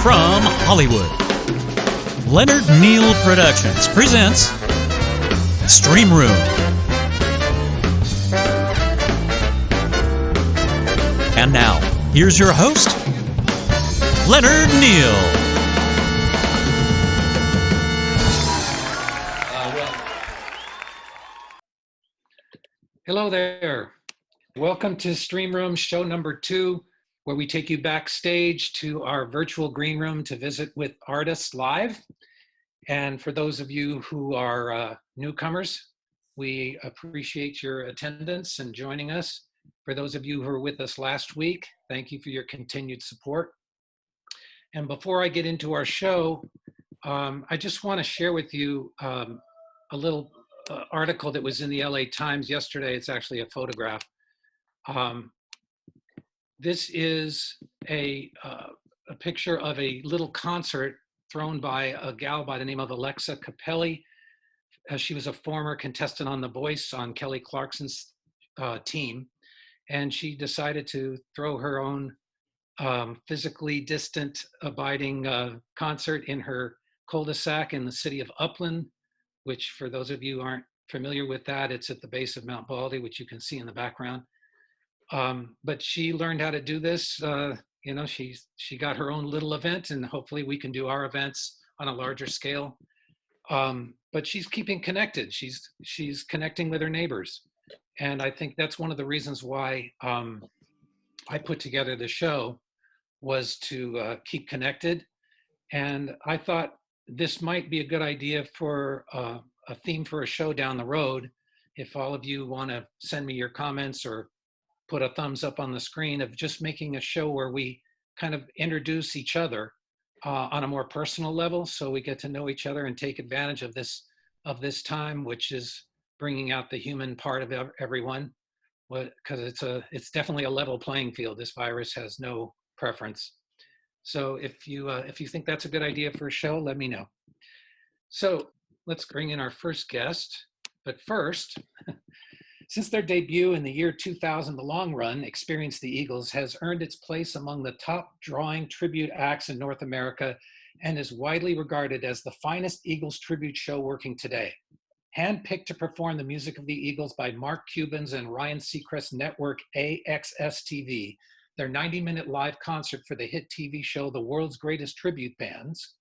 From Hollywood, Leonard Neal Productions presents Streemroom. And now, here's your host, Leonard Neal. Hello there. Welcome to Streemroom show number 2, where we take you backstage to our virtual green room to visit with artists live. And for those of you who are newcomers, we appreciate your attendance and joining us. For those of you who were with us last week, thank you for your continued support. And before I get into our show, I just want to share with you a little article that was in the LA Times yesterday. It's actually a photograph. This is a picture of a little concert thrown by a gal by the name of Alexa Capelli. She was a former contestant on The Voice on Kelly Clarkson's team, and she decided to throw her own physically distant, abiding concert in her cul-de-sac in the city of Upland, which, for those of you who aren't familiar with that, it's at the base of Mount Baldy, which you can see in the background. But she learned how to do this. She got her own little event, and hopefully we can do our events on a larger scale. But she's keeping connected. She's connecting with her neighbors. And I think that's one of the reasons why I put together the show, was to keep connected. And I thought this might be a good idea for a theme for a show down the road. If all of you want to send me your comments or put a thumbs up on the screen, of just making a show where we kind of introduce each other on a more personal level, so we get to know each other and take advantage of this time, which is bringing out the human part of everyone. Because it's definitely a level playing field. This virus has no preference. So if you think that's a good idea for a show, let me know. So let's bring in our first guest. But first, since their debut in the year 2000, The Long Run, Experience the Eagles has earned its place among the top drawing tribute acts in North America and is widely regarded as the finest Eagles tribute show working today. Handpicked to perform the music of the Eagles by Mark Cuban's and Ryan Seacrest's network AXS TV, their 90-minute live concert for the hit TV show The World's Greatest Tribute Bands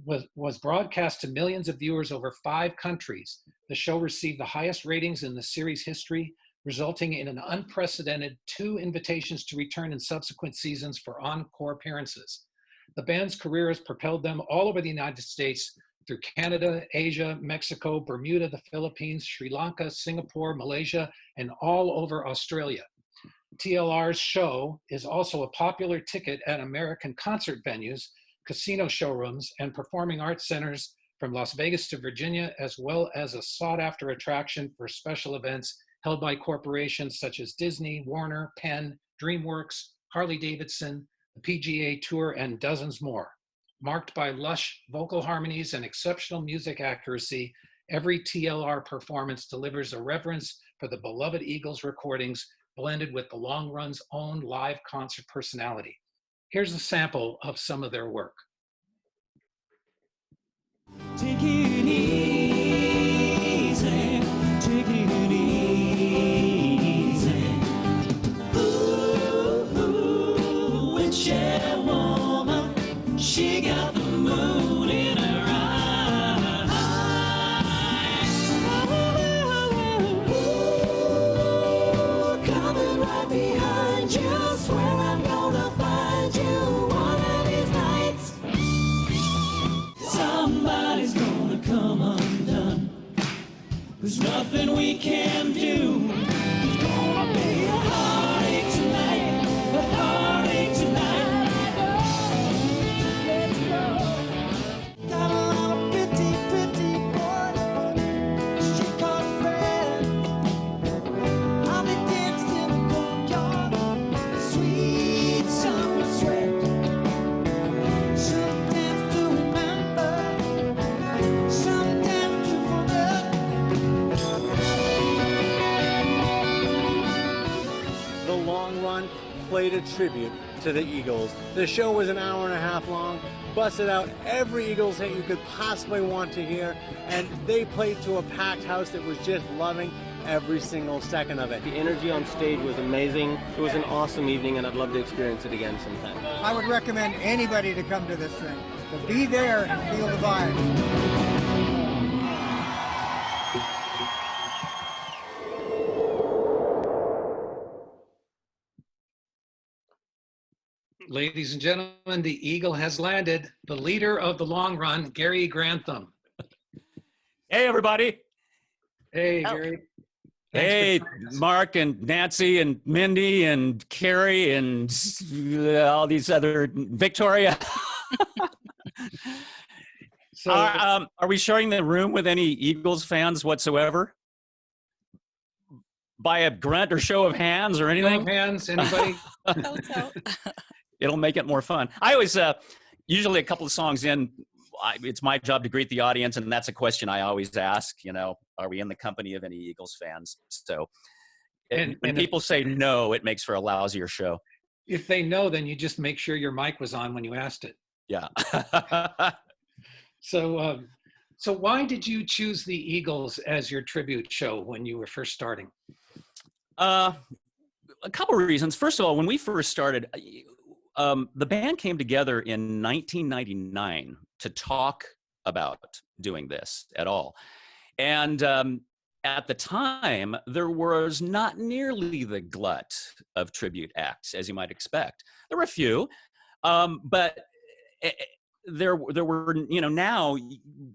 was broadcast to millions of viewers over 5 countries. The show received the highest ratings in the series history, resulting in an unprecedented 2 invitations to return in subsequent seasons for encore appearances. The band's career has propelled them all over the United States, through Canada, Asia, Mexico, Bermuda, the Philippines, Sri Lanka, Singapore, Malaysia, and all over Australia. TLR's show is also a popular ticket at American concert venues, casino showrooms, and performing arts centers from Las Vegas to Virginia, as well as a sought-after attraction for special events held by corporations such as Disney, Warner, Penn, DreamWorks, Harley-Davidson, the PGA Tour, and dozens more. Marked by lush vocal harmonies and exceptional music accuracy, every TLR performance delivers a reverence for the beloved Eagles recordings, blended with the Long Run's own live concert personality. Here's a sample of some of their work. Take it easy, take it easy. Ooh, witchy woman, she got the moon in her eyes. Ooh, coming right behind you, swear I'm gonna find you one of these nights. Somebody's gonna come long run played a tribute to the Eagles. The show was an hour and a half long, busted out every Eagles hit you could possibly want to hear, and they played to a packed house that was just loving every single second of it. The energy on stage was amazing. It was an awesome evening, and I'd love to experience it again sometime. I would recommend anybody to come to this thing, to be there and feel the vibes. Ladies and gentlemen, the Eagle has landed. The leader of the long run, Gary Grantham. Hey, everybody. Hey, Gary. Thanks Hey, for joining us. Mark and Nancy and Mindy and Carrie and all these other Victoria. So, Are we sharing the room with any Eagles fans whatsoever? By a grunt or show of hands or show anything? of hands, anybody? It'll make it more fun. I always, usually a couple of songs in, it's my job to greet the audience, and that's a question I always ask, you know, are we in the company of any Eagles fans? So when people say no, it makes for a lousier show. If they know, then you just make sure your mic was on when you asked it. Yeah. So, so why did you choose the Eagles as your tribute show when you were first starting? A couple of reasons. First of all, when we first started, the band came together in 1999 to talk about doing this at all. And at the time, there was not nearly the glut of tribute acts, as you might expect. There were a few, but there were, you know, now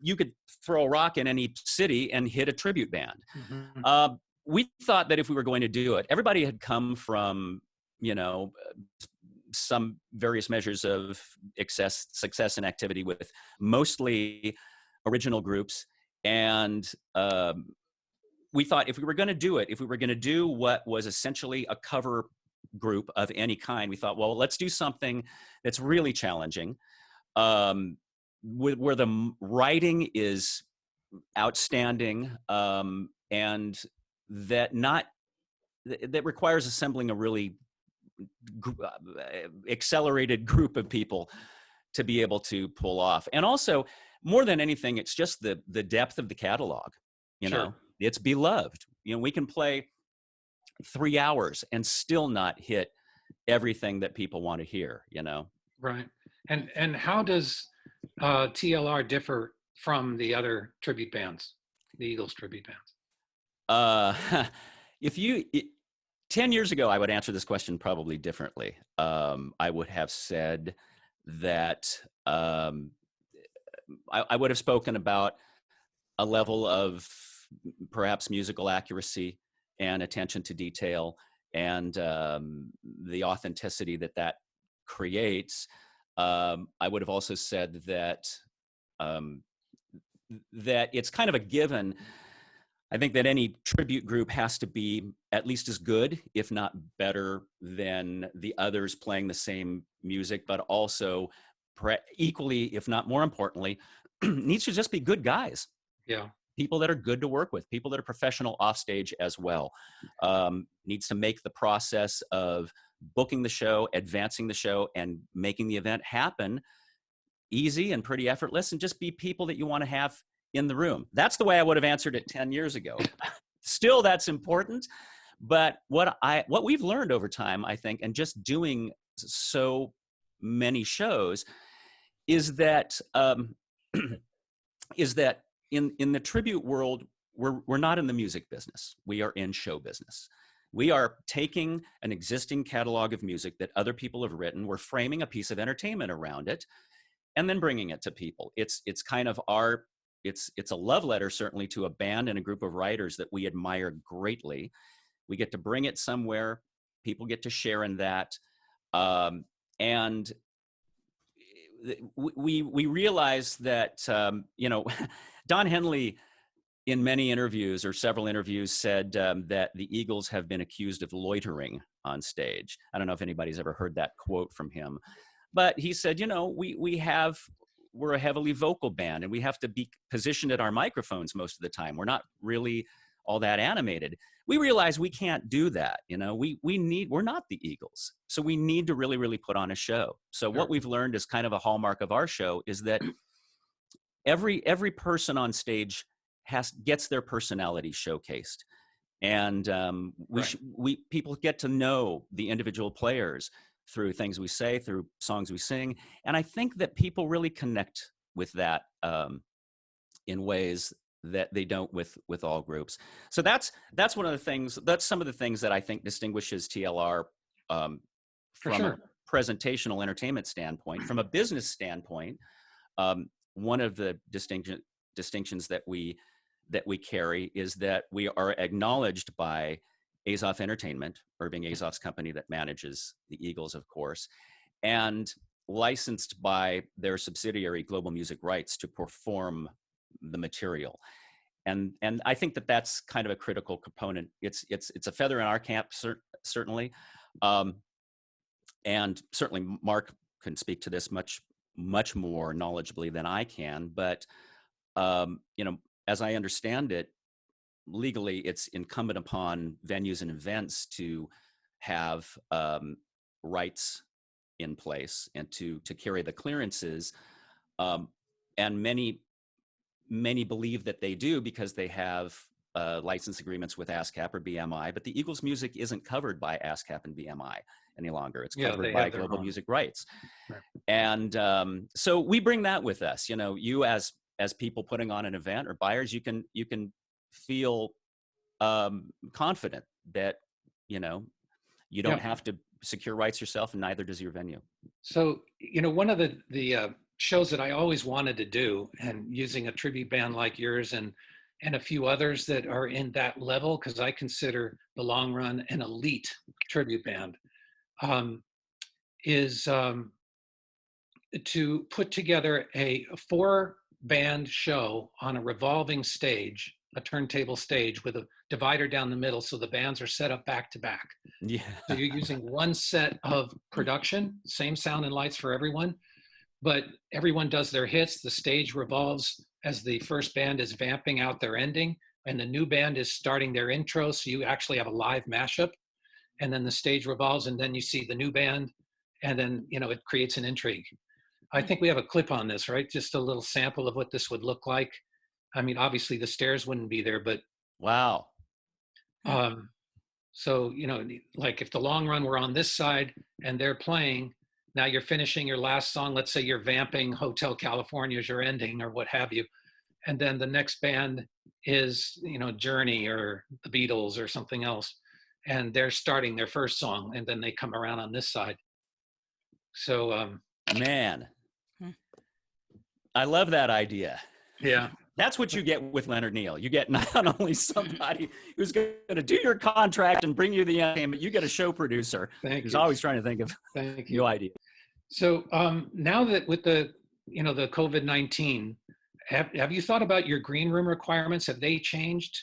you could throw a rock in any city and hit a tribute band. Mm-hmm. We thought that if we were going to do it, everybody had come from, you know, some various measures of success and activity with mostly original groups. And we thought if we were going to do it, if we were going to do what was essentially a cover group of any kind, we thought, well, let's do something that's really challenging, where the writing is outstanding, and that requires assembling a really accelerated group of people to be able to pull off. And also, more than anything, it's just the depth of the catalog. You Sure. know, it's beloved. You know, we can play 3 hours and still not hit everything that people want to hear, you know. Right. And how does TLR differ from the other tribute bands, the Eagles tribute bands? 10 years ago, I would answer this question probably differently. I would have said that I would have spoken about a level of perhaps musical accuracy and attention to detail and the authenticity that creates. I would have also said that that it's kind of a given. I think that any tribute group has to be at least as good, if not better, than the others playing the same music, but also equally, if not more importantly, needs to just be good guys. Yeah. People that are good to work with, people that are professional offstage as well. Needs to make the process of booking the show, advancing the show, and making the event happen easy and pretty effortless, and just be people that you want to have in the room. That's the way I would have answered it 10 years ago. Still, that's important. But what we've learned over time, I think, and just doing so many shows, is that in the tribute world, we're not in the music business. We are in show business. We are taking an existing catalog of music that other people have written. We're framing a piece of entertainment around it, and then bringing it to people. It's kind of it's a love letter, certainly, to a band and a group of writers that we admire greatly. We get to bring it somewhere. People get to share in that. And we realize that, Don Henley, in many interviews or several interviews, said that the Eagles have been accused of loitering on stage. I don't know if anybody's ever heard that quote from him, but he said, we're a heavily vocal band, and we have to be positioned at our microphones most of the time. We're not really all that animated, we realize we can't do that. You know, we're not the Eagles. So we need to really, really put on a show. So what we've learned is kind of a hallmark of our show is that every person on stage gets their personality showcased. And people get to know the individual players through things we say, through songs we sing. And I think that people really connect with that in ways that they don't with all groups. So that's one of the things, that's some of the things that I think distinguishes TLR from a presentational entertainment standpoint. From a business standpoint, one of the distinctions that we carry is that we are acknowledged by Azoff Entertainment, Irving Azoff's company that manages the Eagles, of course, and licensed by their subsidiary Global Music Rights to perform the material. And I think that that's kind of a critical component. It's a feather in our cap, certainly. And certainly Mark can speak to this much more knowledgeably than I can, but you know, as I understand it, legally, it's incumbent upon venues and events to have rights in place and to carry the clearances. And many believe that they do because they have license agreements with ASCAP or BMI, but the Eagles' music isn't covered by ASCAP and BMI any longer. It's covered by Global Music Rights. Right. And so we bring that with us. You know, you as people putting on an event or buyers, you can feel confident that, you know, you don't have to secure rights yourself, and neither does your venue. So, you know, one of the shows that I always wanted to do, and using a tribute band like yours and a few others that are in that level, because I consider the Long Run an elite tribute band, is to put together a 4-band show on a revolving stage, a turntable stage with a divider down the middle, so the bands are set up back to back. Yeah. So you're using one set of production, same sound and lights for everyone, but everyone does their hits. The stage revolves as the first band is vamping out their ending, and the new band is starting their intro, so you actually have a live mashup, and then the stage revolves, and then you see the new band, and then, you know, it creates an intrigue. I think we have a clip on this, right? Just a little sample of what this would look like. I mean, obviously the stairs wouldn't be there, but wow. So, you know, like if the Long Run were on this side and they're playing, now you're finishing your last song. Let's say you're vamping Hotel California as your ending or what have you. And then the next band is, you know, Journey or the Beatles or something else. And they're starting their first song, and then they come around on this side. So, man, I love that idea. Yeah. That's what you get with Leonard Neal. You get not only somebody who's going to do your contract and bring you the entertainment, you get a show producer who's always trying to think of new ideas. So now that with the, you know, the COVID-19, have you thought about your green room requirements? Have they changed?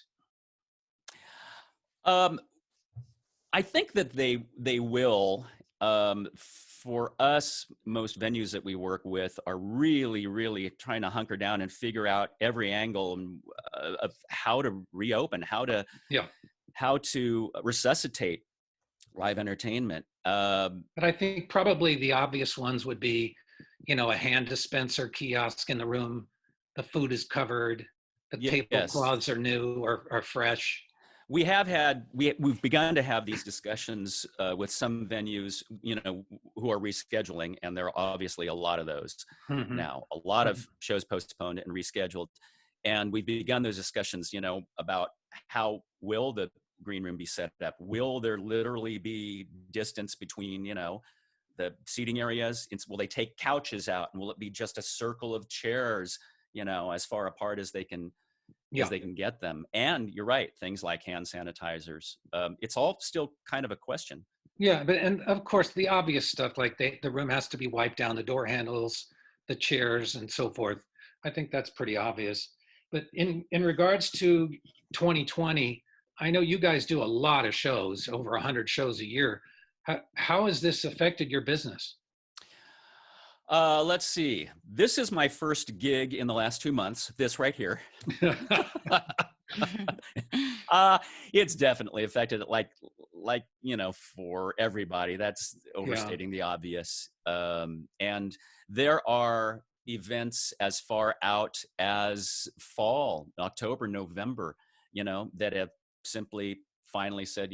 I think that they will. For us, most venues that we work with are really, really trying to hunker down and figure out every angle of how to reopen, how to resuscitate live entertainment. But I think probably the obvious ones would be, you know, a hand dispenser kiosk in the room, the food is covered, the tablecloths are new or are fresh. We've begun to have these discussions with some venues, you know, who are rescheduling, and there are obviously a lot of those now. A lot of shows postponed and rescheduled, and we've begun those discussions, you know, about how will the green room be set up? Will there literally be distance between, you know, the seating areas? Will they take couches out, and will it be just a circle of chairs, you know, as far apart as they can? As they can get them. And you're right, things like hand sanitizers. It's all still kind of a question. Yeah, and of course the obvious stuff, like the room has to be wiped down, the door handles, the chairs and so forth. I think that's pretty obvious. But in regards to 2020, I know you guys do a lot of shows, over 100 shows a year. How has this affected your business? Let's see. This is my first gig in the last 2 months. This right here. It's definitely affected it, like for everybody. That's overstating the obvious. And there are events as far out as fall, October, November, that have simply finally said,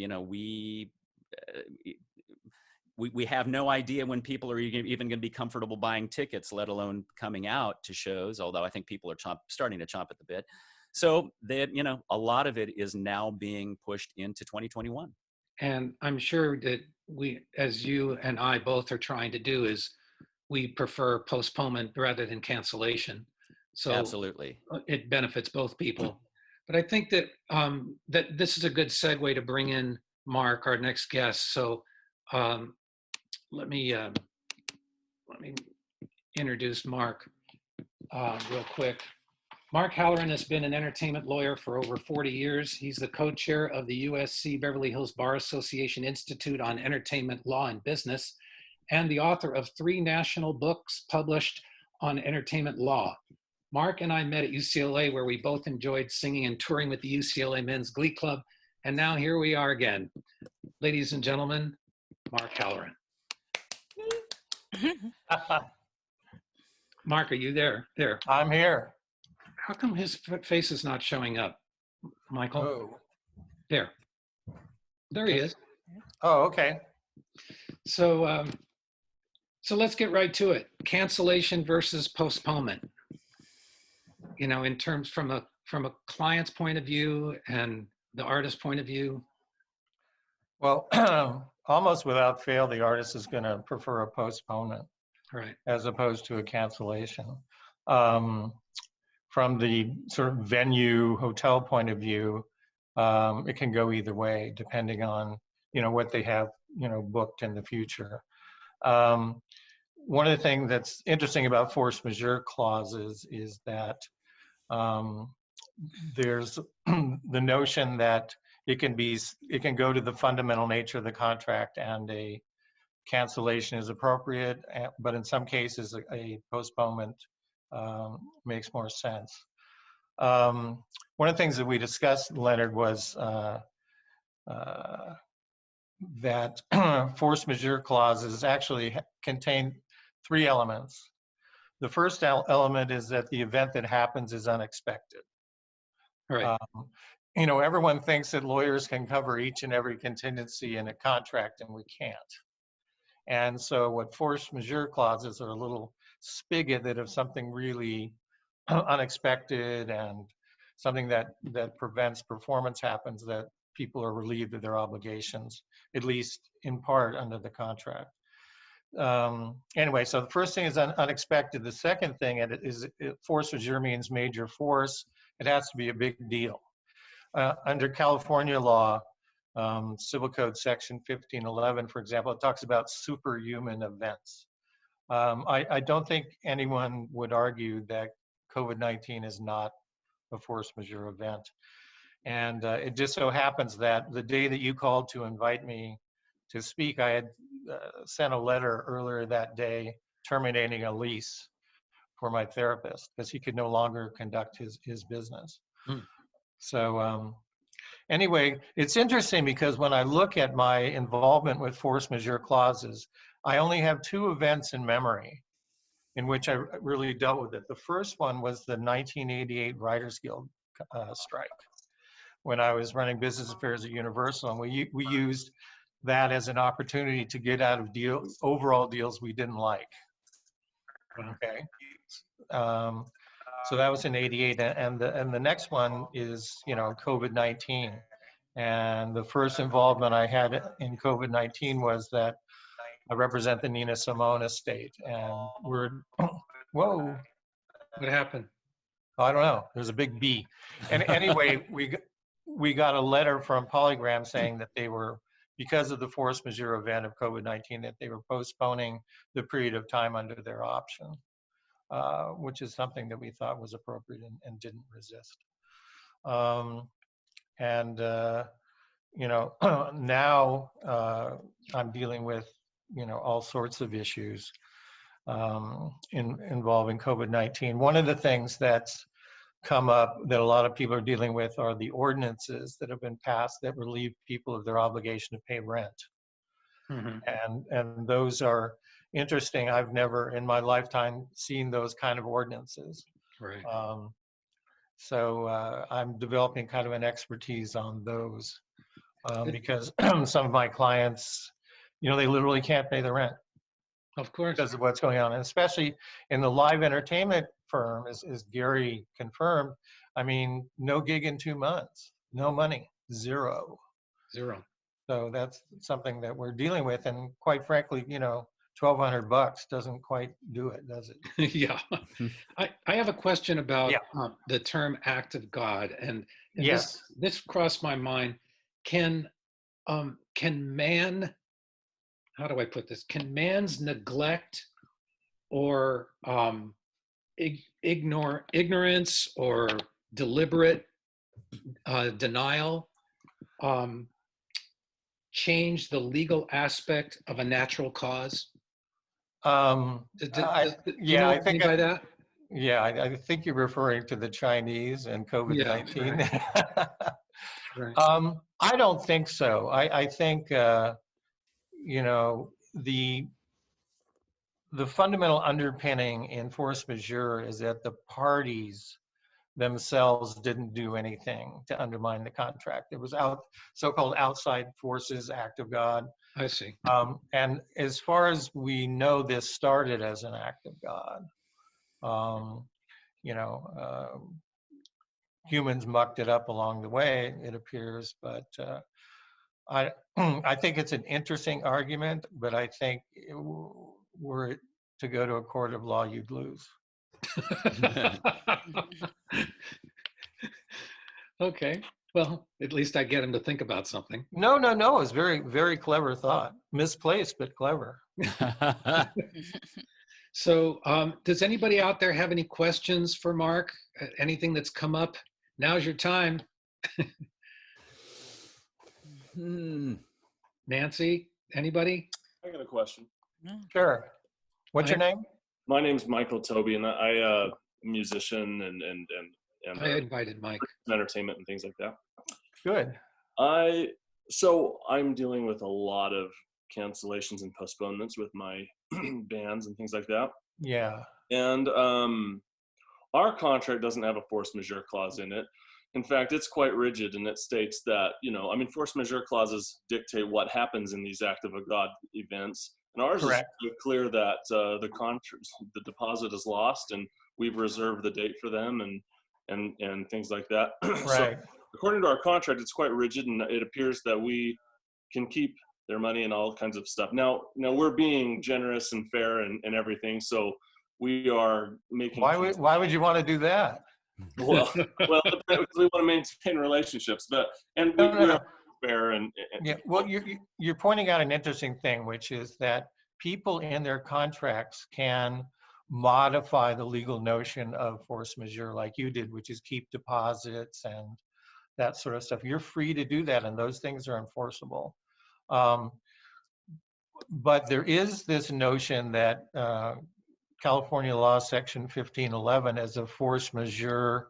we have no idea when people are even going to be comfortable buying tickets, let alone coming out to shows. Although I think people are starting to chomp at the bit. So that, a lot of it is now being pushed into 2021. And I'm sure that we, as you and I both are trying to do, is we prefer postponement rather than cancellation. So absolutely, it benefits both people. But I think that that this is a good segue to bring in Mark, our next guest. So let me introduce Mark real quick. Mark Halloran has been an entertainment lawyer for over 40 years. He's the co-chair of the USC Beverly Hills Bar Association Institute on Entertainment Law and Business, and the author of 3 national books published on entertainment law. Mark and I met at UCLA, where we both enjoyed singing and touring with the UCLA Men's Glee Club. And now here we are again. Ladies and gentlemen, Mark Halloran. Mark, are you there? There. I'm here. How come his face is not showing up, Michael? Oh. There. There he is. Oh, okay. So, so let's get right to it. Cancellation versus postponement. In terms from a client's point of view and the artist's point of view. Well, almost without fail, the artist is going to prefer a postponement, Right, as opposed to a cancellation. From the sort of venue hotel point of view, it can go either way, depending on what they have booked in the future. One of the things that's interesting about force majeure clauses is that there's the notion that it can go to the fundamental nature of the contract, and a cancellation is appropriate, but in some cases a postponement makes more sense. One of the things that we discussed, Leonard, was that force majeure clauses actually contain 3 elements. The first element is that the event that happens is unexpected. right. Everyone thinks that lawyers can cover each and every contingency in a contract, and we can't. And so what force majeure clauses are a little spigot that if something really unexpected and something that prevents performance happens, that people are relieved of their obligations, at least in part under the contract. Anyway, so the first thing is unexpected. The second thing is force majeure means major force. It has to be a big deal. Under California law, Civil Code Section 1511, for example, it talks about superhuman events. I don't think anyone would argue that COVID-19 is not a force majeure event. And it just so happens that the day that you called to invite me to speak, I had sent a letter earlier that day terminating a lease for my therapist because he could no longer conduct his business. So anyway, it's interesting because when I look at my involvement with force majeure clauses, I only have 2 events in memory in which I really dealt with it. The first one was the 1988 Writers Guild strike, when I was running business affairs at Universal, and we used that as an opportunity to get out of overall deals we didn't like. Okay, so that was in '88, and the next one is COVID-19, and the first involvement I had in COVID-19 was that I represent the Nina Simone estate, and we're whoa. What happened? I don't know. There's a big B. And anyway, we got a letter from Polygram saying that they were, because of the force majeure event of COVID-19, that they were postponing the period of time under their option, which is something that we thought was appropriate and didn't resist. Now I'm dealing with, all sorts of issues involving COVID-19. One of the things that's come up that a lot of people are dealing with are the ordinances that have been passed that relieve people of their obligation to pay rent. Mhm. And those are interesting. I've never in my lifetime seen those kind of ordinances. Right. So I'm developing kind of an expertise on those because some of my clients, they literally can't pay the rent Of course. because of what's going on, and especially in the live entertainment firm, as Gary confirmed. I mean, no gig in 2 months, no money, zero. Zero. So that's something that we're dealing with, and quite frankly, $1,200 doesn't quite do it, does it? Yeah. I have a question about Yeah. the term act of God, and Yes. this crossed my mind. Can man, how do I put this? Can man's neglect or ignorance or deliberate denial change the legal aspect of a natural cause? Do you know I what I mean think by that? I think you're referring to the Chinese and COVID-19. Yeah, right. I don't think so. I think the fundamental underpinning in force majeure is that the parties themselves didn't do anything to undermine the contract. It was so-called outside forces, act of God. I see. And as far as we know, this started as an act of God. Humans mucked it up along the way, it appears, but I I think it's an interesting argument, but I think were it to go to a court of law, you'd lose. Okay. Well, at least I get him to think about something. No, it's very, very clever thought. Misplaced, but clever. So does anybody out there have any questions for Mark? Anything that's come up? Now's your time. Nancy, anybody? I got a question. Sure. What's your name? My name's Michael Toby, and I a musician and I invited Mike. entertainment and things like that. Good. So I'm dealing with a lot of cancellations and postponements with my bands and things like that. Yeah. And our contract doesn't have a force majeure clause in it. In fact, it's quite rigid, and it states that, force majeure clauses dictate what happens in these act of God events. And ours Correct. is clear that the deposit is lost, and we've reserved the date for them and things like that. Right. So according to our contract, it's quite rigid, and it appears that we can keep their money and all kinds of stuff. Now we're being generous and fair and everything, so we are making. Why would you want to do that? Well, because we want to maintain relationships, but we are fair and yeah. Well, you're pointing out an interesting thing, which is that people in their contracts can modify the legal notion of force majeure like you did, which is keep deposits and that sort of stuff. You're free to do that, and those things are enforceable. But there is this notion that California law section 1511 as a force majeure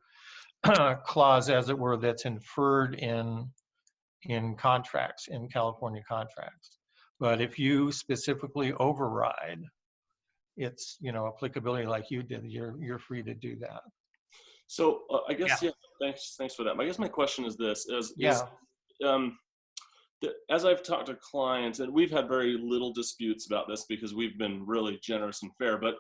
clause, as it were, that's inferred in contracts, in California contracts. But if you specifically override its applicability like you did, you're free to do that. So I guess thanks for that. I guess my question is this: as I've talked to clients, and we've had very little disputes about this because we've been really generous and fair, but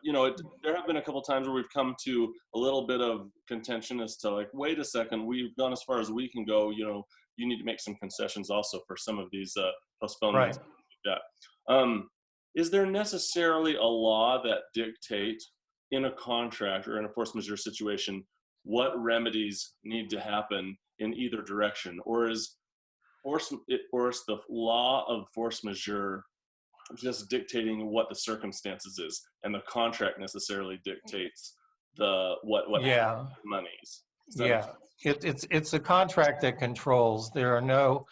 there have been a couple times where we've come to a little bit of contention as to like, wait a second, we've gone as far as we can go. You need to make some concessions also for some of these postponements. Right. Yeah. Is there necessarily a law that dictates in a contract or in a force majeure situation what remedies need to happen in either direction, or is the law of force majeure just dictating what the circumstances is, and the contract necessarily dictates what monies? Yeah, it's a contract that controls. There are no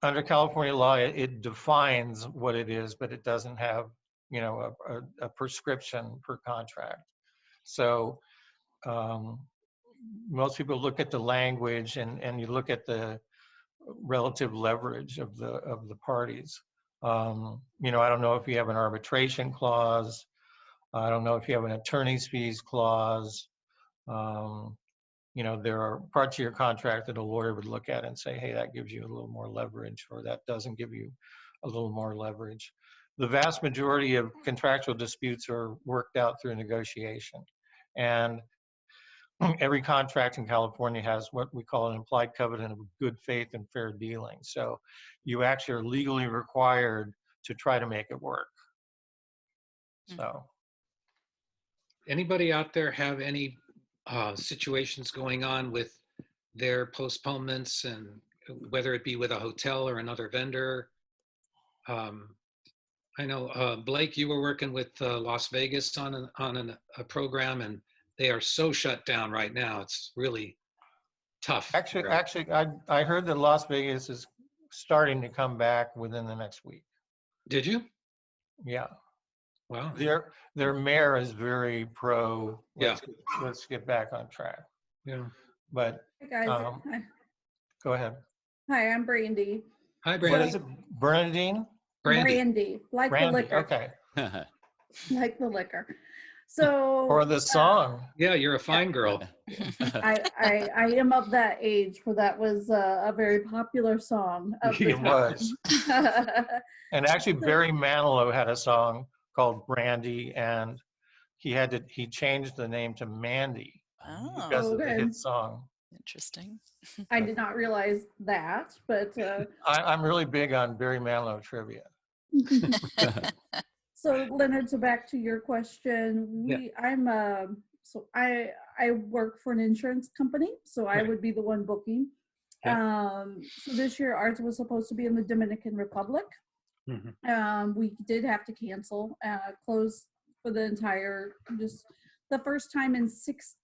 under California law, it defines what it is, but it doesn't have a prescription per contract. So most people look at the language and you look at the relative leverage of the parties. You know, I don't know if you have an arbitration clause. I don't know if you have an attorney's fees clause. You know, there are parts of your contract that a lawyer would look at and say, hey, that gives you a little more leverage, or that doesn't give you a little more leverage. The vast majority of contractual disputes are worked out through negotiation. And every contract in California has what we call an implied covenant of good faith and fair dealing. So you actually are legally required to try to make it work. So. Anybody out there have any situations going on with their postponements, and whether it be with a hotel or another vendor? I know, Blake, you were working with Las Vegas on a program, and they are so shut down right now. It's really tough. Actually, I heard that Las Vegas is starting to come back within the next week. Did you? Yeah. Wow. Their mayor is very pro. Yeah. Let's get back on track. Yeah. But Hey guys. Hi. go ahead. Hi, I'm Brandy. Hi, What Brandy. is it? Bernadine? Brandy, like Brandy. the liquor. Okay. Like the liquor. So Or the song. Yeah, you're a fine girl. I am of that age where that was a very popular song. Of the It was. time. And actually, Barry Manilow had a song called Brandy, and he changed the name to Mandy because of the okay. hit song. Interesting. I did not realize that, but I'm really big on Barry Manilow trivia. so Leonard, so back to your question, I work for an insurance company, so I would be the one booking. So this year ours was supposed to be in the Dominican Republic. We did have to cancel, close for the entire, just the first time in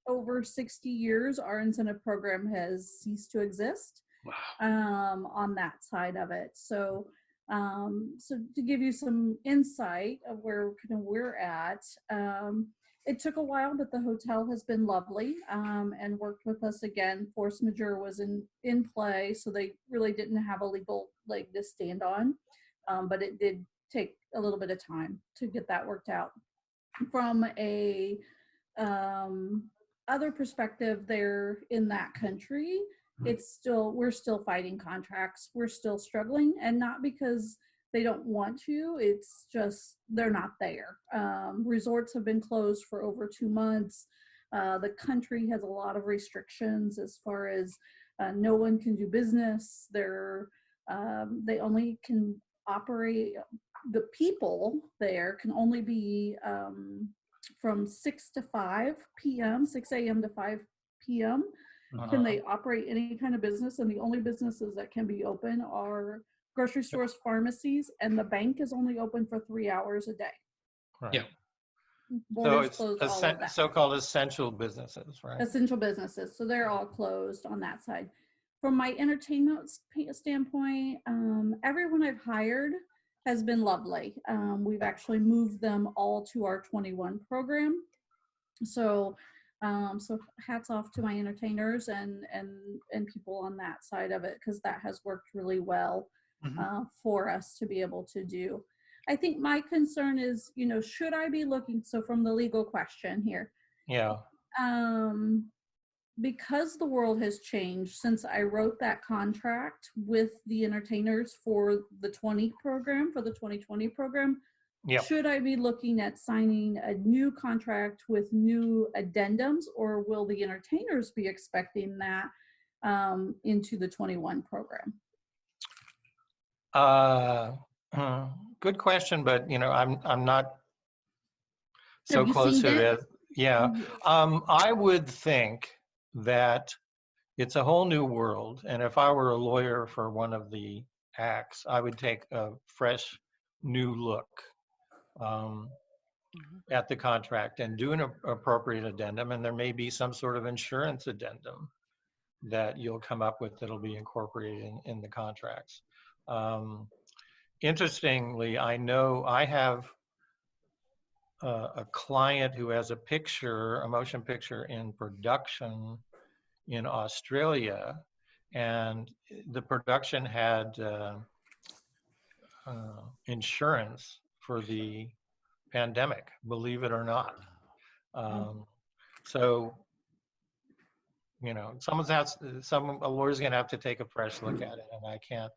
over 60 years, our incentive program has ceased to exist. Wow. On that side of it. So, so to give you some insight of where kind of we're at, it took a while, but the hotel has been lovely and worked with us again. Force majeure was in play, so they really didn't have a legal leg to stand on. But it did take a little bit of time to get that worked out. From a other perspective, there in that country, we're still fighting contracts. We're still struggling, and not because they don't want to, it's just they're not there. Resorts have been closed for over 2 months. The country has a lot of restrictions as far as no one can do business. They only can operate, the people there can only be from 6 to 5 p.m., 6 a.m. to 5 p.m. Can they operate any kind of business? And the only businesses that can be open are grocery stores, pharmacies, and the bank is only open for 3 hours a day. Right. Yeah. So it's so-called essential businesses, right? Essential businesses. So they're all closed on that side. From my entertainment standpoint, everyone I've hired has been lovely. We've actually moved them all to our 21 program. So, so hats off to my entertainers and people on that side of it, because that has worked really well for us to be able to do. I think my concern is, should I be looking, so from the legal question here. Yeah. Because the world has changed since I wrote that contract with the entertainers for the 2020 program, should I be looking at signing a new contract with new addendums, or will the entertainers be expecting that into the 21 program? Good question, but I'm not so close to it. Yeah. I would think that it's a whole new world, and if I were a lawyer for one of the acts, I would take a fresh new look at the contract and do an appropriate addendum, and there may be some sort of insurance addendum that you'll come up with that'll be incorporated in the contracts. Interestingly, I know I have a client who has a motion picture in production in Australia, and the production had insurance for the pandemic, believe it or not. So, you know, a lawyer's gonna have to take a fresh look at it, and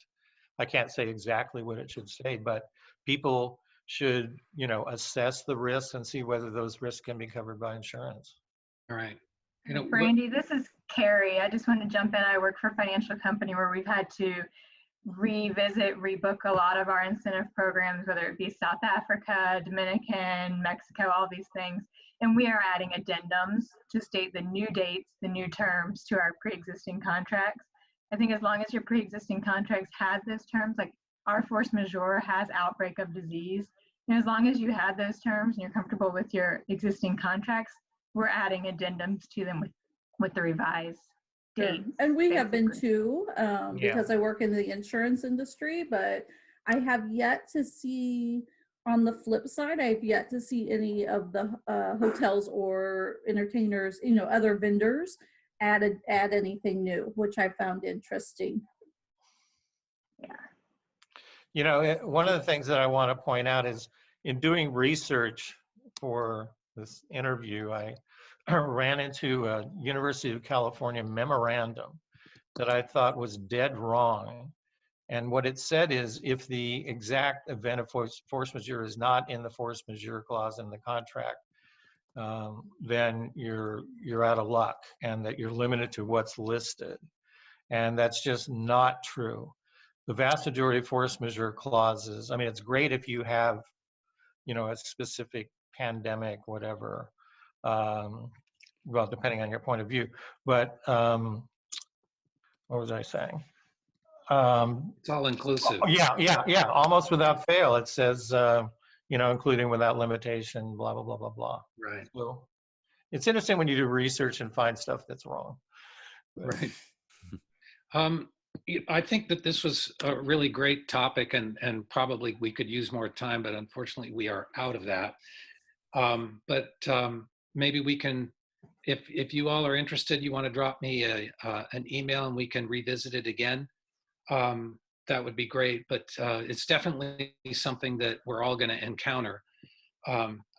I can't say exactly what it should say, but people should, you know, assess the risks and see whether those risks can be covered by insurance. All right. You know, Brandy, this is Carrie. I just want to jump in. I work for a financial company where we've had to rebook a lot of our incentive programs, whether it be South Africa, Dominican, Mexico, all these things. And we are adding addendums to state the new dates, the new terms to our pre-existing contracts. I think as long as your pre-existing contracts have those terms, like our force majeure has outbreak of disease, and as long as you have those terms and you're comfortable with your existing contracts, we're adding addendums to them with the revised dates. And we have been too, because I work in the insurance industry, but I have yet to see, on the flip side, I've yet to see any of the hotels or entertainers, you know, other vendors add anything new, which I found interesting. Yeah. You know, one of the things that I want to point out is in doing research for this interview, I ran into a University of California memorandum that I thought was dead wrong. And what it said is, if the exact event of force majeure is not in the force majeure clause in the contract, then you're out of luck, and that you're limited to what's listed. And that's just not true. The vast majority of force majeure clauses, I mean, it's great if you have, you know, a specific pandemic, whatever, well, depending on your point of view, but what was I saying? It's all inclusive. Yeah, almost without fail. It says, you know, including without limitation, blah, blah, blah, blah, blah. Right. So it's interesting when you do research and find stuff that's wrong. But, right. I think that this was a really great topic, and probably we could use more time, but unfortunately we are out of that. But maybe we can, if you all are interested, you want to drop me an email and we can revisit it again. That would be great, but it's definitely something that we're all going to encounter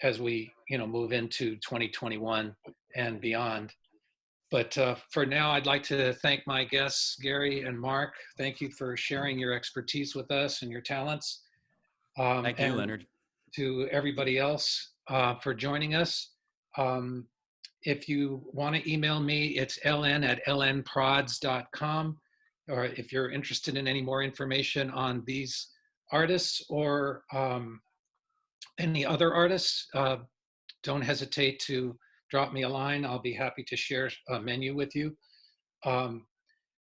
as we, you know, move into 2021 and beyond. But for now, I'd like to thank my guests, Gary and Mark. Thank you for sharing your expertise with us and your talents. Thank you, Leonard. To everybody else for joining us. If you want to email me, it's ln@lnprods.com. Or if you're interested in any more information on these artists or any other artists, don't hesitate to drop me a line. I'll be happy to share a menu with you. And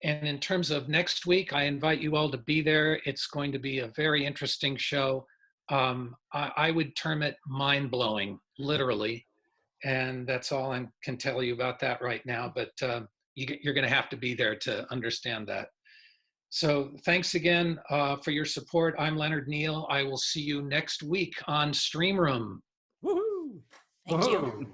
in terms of next week, I invite you all to be there. It's going to be a very interesting show. I would term it mind-blowing, literally. And that's all I can tell you about that right now. But you're going to have to be there to understand that. So thanks again for your support. I'm Leonard Neal. I will see you next week on Streemroom. Woohoo! Thank you.